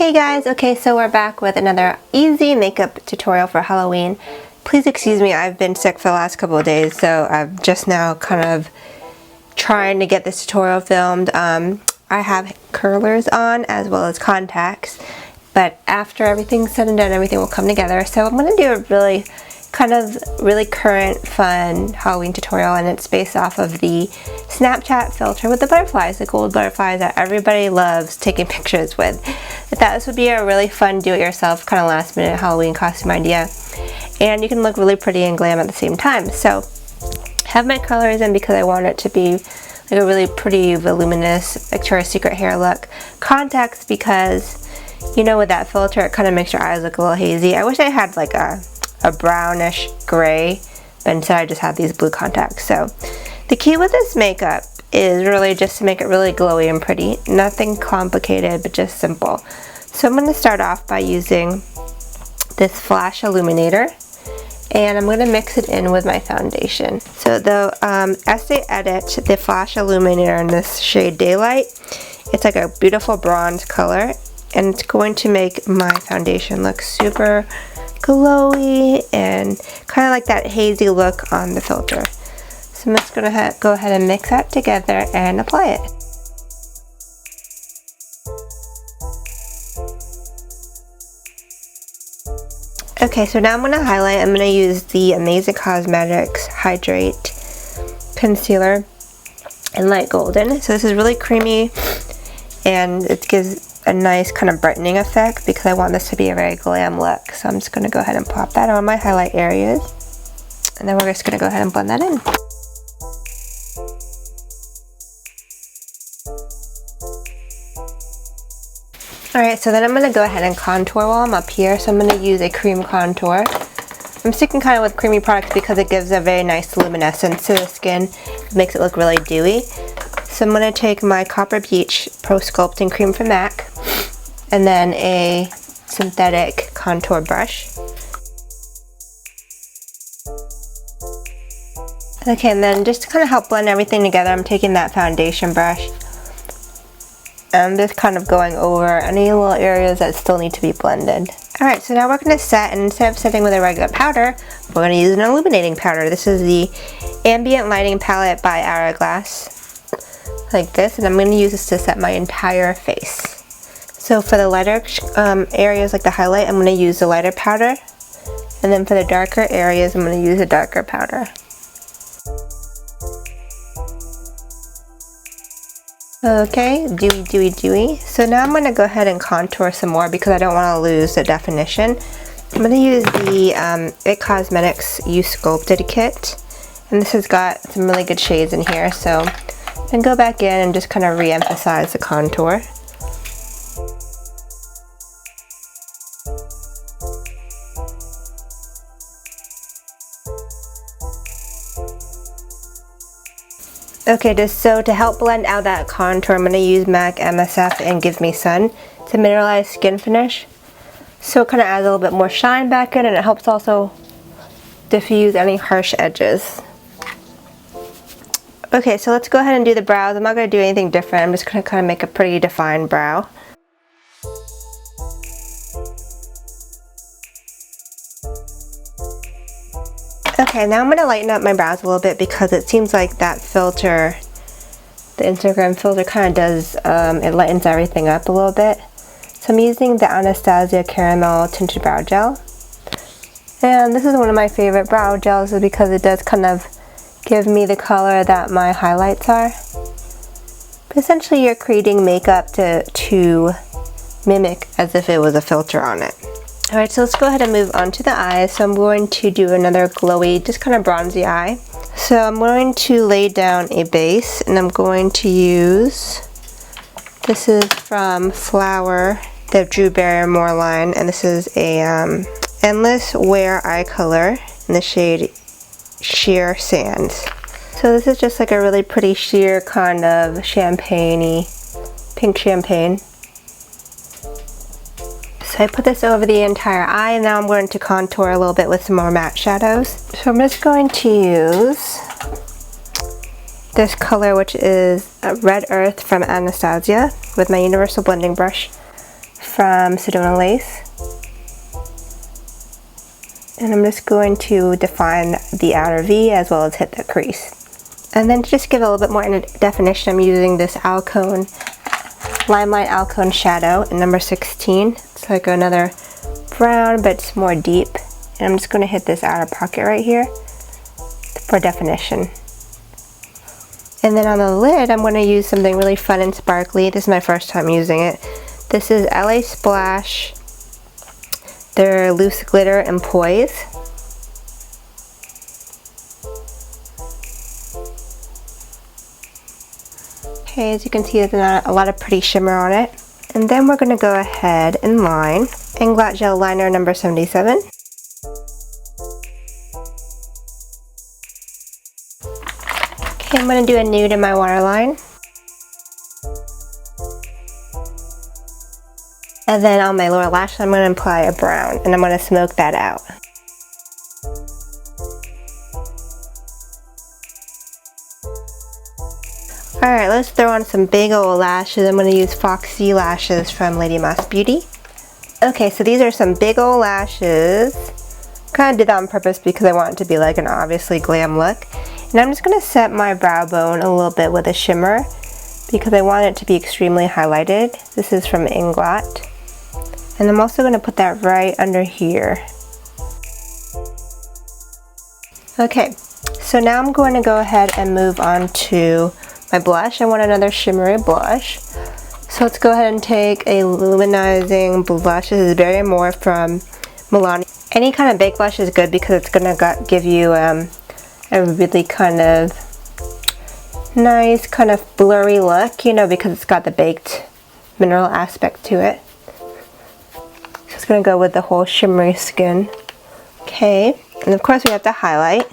Hey guys, okay, so we're back with another easy makeup tutorial for Halloween. Please excuse me, I've been sick for the last couple of days, so I'm just now kind of trying to get this tutorial filmed. I have curlers on as well as contacts, but after everything's said and done, everything will come together. So I'm going to do a really current, fun Halloween tutorial, and it's based off of the Snapchat filter with the butterflies, the gold butterflies that everybody loves taking pictures with. I thought this would be a really fun do-it-yourself kind of last minute Halloween costume idea, and you can look really pretty and glam at the same time. So I have my colors in because I want it to be like a really pretty voluminous Victoria's Secret hair look. Contacts because, you know, with that filter it kind of makes your eyes look a little hazy. I wish I had like a brownish gray, but instead I just have these blue contacts. So the key with this makeup is really just to make it really glowy and pretty. Nothing complicated, but just simple. So I'm going to start off by using this Flash Illuminator, and I'm going to mix it in with my foundation. So the Estee Edit, the Flash Illuminator in this shade Daylight, it's like a beautiful bronze color, and it's going to make my foundation look super glowy and kind of like that hazy look on the filter. So I'm just going to go ahead and mix that together and apply it. Okay, so now I'm going to highlight. I'm going to use the Amazing Cosmetics Hydrate Concealer in Light Golden. So this is really creamy, and it gives a nice kind of brightening effect because I want this to be a very glam look. So I'm just going to go ahead and pop that on my highlight areas, and then we're just going to go ahead and blend that in. Alright, so then I'm going to go ahead and contour while I'm up here. So I'm going to use a cream contour. I'm sticking kind of with creamy products because it gives a very nice luminescence to the skin. It makes it look really dewy. So I'm going to take my Copper Beach Pro Sculpting Cream from MAC, and then a synthetic contour brush. Okay, and then just to kind of help blend everything together, I'm taking that foundation brush and just kind of going over any little areas that still need to be blended. Alright, so now we're going to set, and instead of setting with a regular powder, we're going to use an illuminating powder. This is the Ambient Lighting Palette by Hourglass, like this, and I'm going to use this to set my entire face. So for the lighter areas like the highlight, I'm going to use the lighter powder, and then for the darker areas, I'm going to use a darker powder. Okay, dewy, dewy, dewy. So now I'm going to go ahead and contour some more because I don't want to lose the definition. I'm going to use the IT Cosmetics You Sculpted kit, and this has got some really good shades in here, so and go back in and just kind of re-emphasize the contour. Okay, so to help blend out that contour, I'm going to use MAC MSF and Give Me Sun. It's a mineralized skin finish, so it kind of adds a little bit more shine back in, and it helps also diffuse any harsh edges. Okay, so let's go ahead and do the brows. I'm not going to do anything different. I'm just going to kind of make a pretty defined brow. Okay, now I'm going to lighten up my brows a little bit because it seems like that filter, the Instagram filter, kind of does, it lightens everything up a little bit. So I'm using the Anastasia Caramel Tinted Brow Gel. And this is one of my favorite brow gels because it does kind of give me the color that my highlights are. But essentially you're creating makeup to mimic as if it was a filter on it. Alright, so let's go ahead and move on to the eyes. So I'm going to do another glowy, just kind of bronzy eye. So I'm going to lay down a base, and I'm going to use, this is from Flower, the Drew Barrymore line, and this is a Endless Wear Eye Color in the shade Sheer Sands. So this is just like a really pretty sheer kind of champagne-y, pink champagne. So I put this over the entire eye, and now I'm going to contour a little bit with some more matte shadows. So I'm just going to use this color, which is Red Earth from Anastasia, with my Universal Blending Brush. from Sedona Lace. And I'm just going to define the outer V as well as hit the crease. And then to just give it a little bit more definition, I'm using this Alcone, Limelight Alcone Shadow in number 16. It's like another brown, but it's more deep. And I'm just going to hit this outer pocket right here for definition. And then on the lid, I'm going to use something really fun and sparkly. This is my first time using it. This is LA Splash, their loose glitter and poise. Okay, as you can see, there's not a lot of pretty shimmer on it. And then we're going to go ahead and line Inglot Gel Liner number 77. Okay, I'm going to do a nude in my waterline. And then on my lower lash line, I'm going to apply a brown, and I'm going to smoke that out. Alright, let's throw on some big old lashes. I'm going to use Foxy lashes from Lady Moss Beauty. Okay, so these are some big old lashes. Kind of did that on purpose because I want it to be like an obviously glam look. And I'm just going to set my brow bone a little bit with a shimmer because I want it to be extremely highlighted. This is from Inglot. And I'm also going to put that right under here. Okay, so now I'm going to go ahead and move on to my blush. I want another shimmery blush. So let's go ahead and take a luminizing blush. This is Berry More from Milani. Any kind of baked blush is good because it's going to give you a really kind of nice, kind of blurry look, you know, because it's got the baked mineral aspect to it. So it's going to go with the whole shimmery skin. Okay, and of course we have to highlight.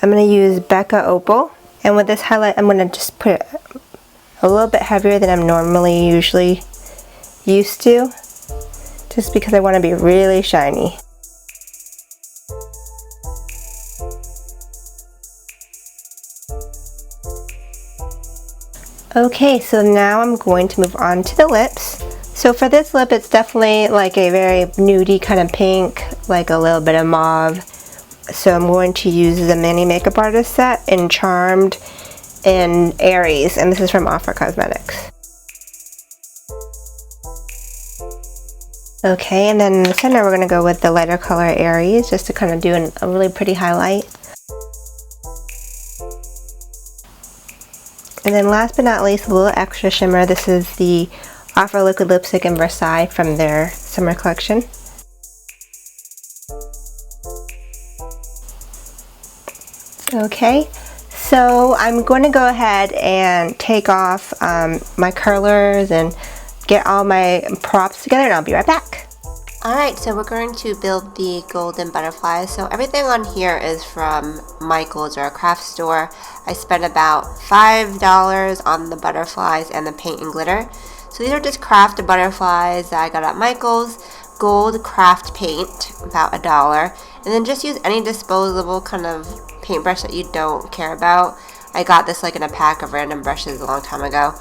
I'm going to use Becca Opal. And with this highlight, I'm going to just put it a little bit heavier than I'm usually used to, just because I want to be really shiny. Okay, so now I'm going to move on to the lips. So for this lip, it's definitely like a very nudie kind of pink, like a little bit of mauve. So I'm going to use the Mini Makeup Artist set in Charmed and Aries, and this is from Offer Cosmetics. Okay, and then in the center we're going to go with the lighter color Aries, just to kind of do a really pretty highlight. And then last but not least, a little extra shimmer. This is the Offer Liquid Lipstick in Versailles from their summer collection. Okay, so I'm going to go ahead and take off my curlers and get all my props together, and I'll be right back. Alright, so we're going to build the golden butterflies. So everything on here is from Michael's or a craft store. I spent about $5 on the butterflies and the paint and glitter. So these are just craft butterflies that I got at Michael's. Gold craft paint, about $1. And then just use any disposable kind of paintbrush that you don't care about. I got this like in a pack of random brushes a long time ago.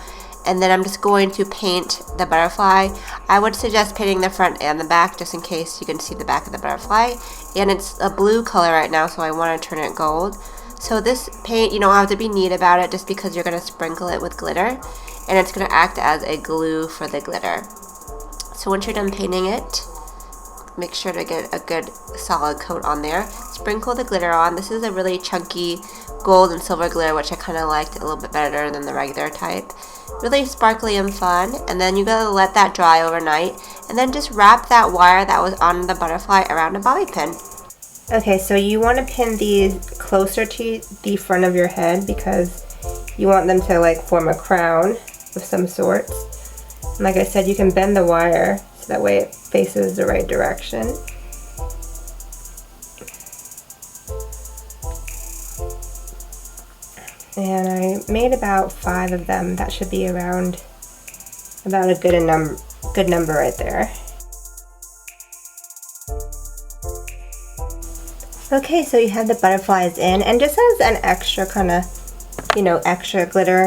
And then I'm just going to paint the butterfly. I would suggest painting the front and the back just in case you can see the back of the butterfly. And it's a blue color right now, so I want to turn it gold. So this paint, you don't have to be neat about it just because you're going to sprinkle it with glitter. And it's going to act as a glue for the glitter. So once you're done painting it, make sure to get a good solid coat on there. Sprinkle the glitter on. This is a really chunky gold and silver glitter, which I kind of liked a little bit better than the regular type. Really sparkly and fun. And then you gotta let that dry overnight, and then just wrap that wire that was on the butterfly around a bobby pin. Okay, so you want to pin these closer to the front of your head because you want them to like form a crown of some sort. And like I said, you can bend the wire so that way it faces the right direction. And I made about 5 of them. That should be around about a good number right there. Okay, so you have the butterflies in, and just as an extra kind of, you know, extra glitter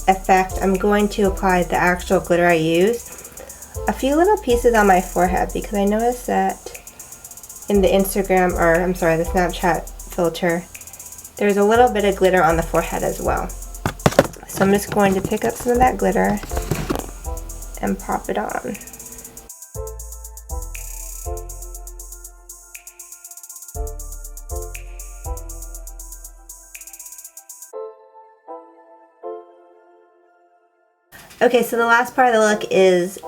effect, I'm going to apply the actual glitter I used. a few little pieces on my forehead because I noticed that in the Instagram, or I'm sorry, the Snapchat filter, there's a little bit of glitter on the forehead as well. So I'm just going to pick up some of that glitter and pop it on. Okay, so the last part of the look is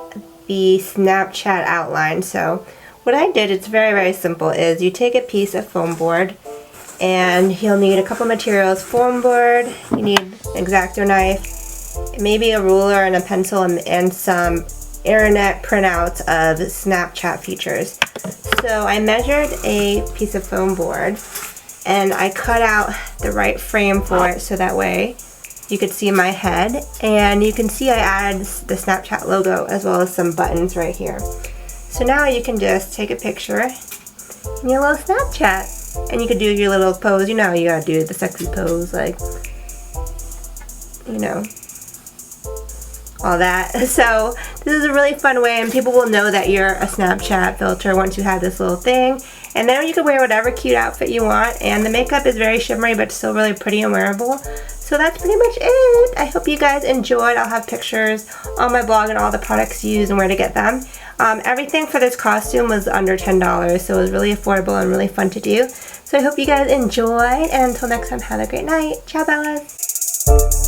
the Snapchat outline. So what I did, it's very, very simple, is you take a piece of foam board and you'll need a couple materials. Foam board, you need an X-Acto knife, maybe a ruler and a pencil, and some internet printouts of Snapchat features. So I measured a piece of foam board and I cut out the right frame for it so that way you could see my head, and you can see I added the Snapchat logo as well as some buttons right here. So now you can just take a picture in your little Snapchat, and you could do your little pose. You know, you gotta do the sexy pose, like, you know, all that. So this is a really fun way, and people will know that you're a Snapchat filter once you have this little thing. And then you can wear whatever cute outfit you want, and the makeup is very shimmery but still really pretty and wearable. So that's pretty much it. I hope you guys enjoyed. I'll have pictures on my blog and all the products used and where to get them. Everything for this costume was under $10, so it was really affordable and really fun to do. So I hope you guys enjoyed, and until next time, have a great night. Ciao, Bellas.